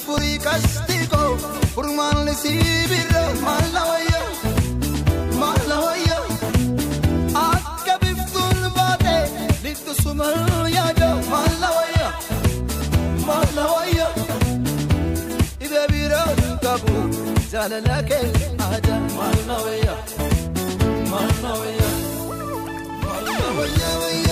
furi castigo furman li sibira malawaya malawaya akka biftul bade litu sumal yado malawaya malawaya ida bira kabu zalalake ada malawaya malawaya malawaya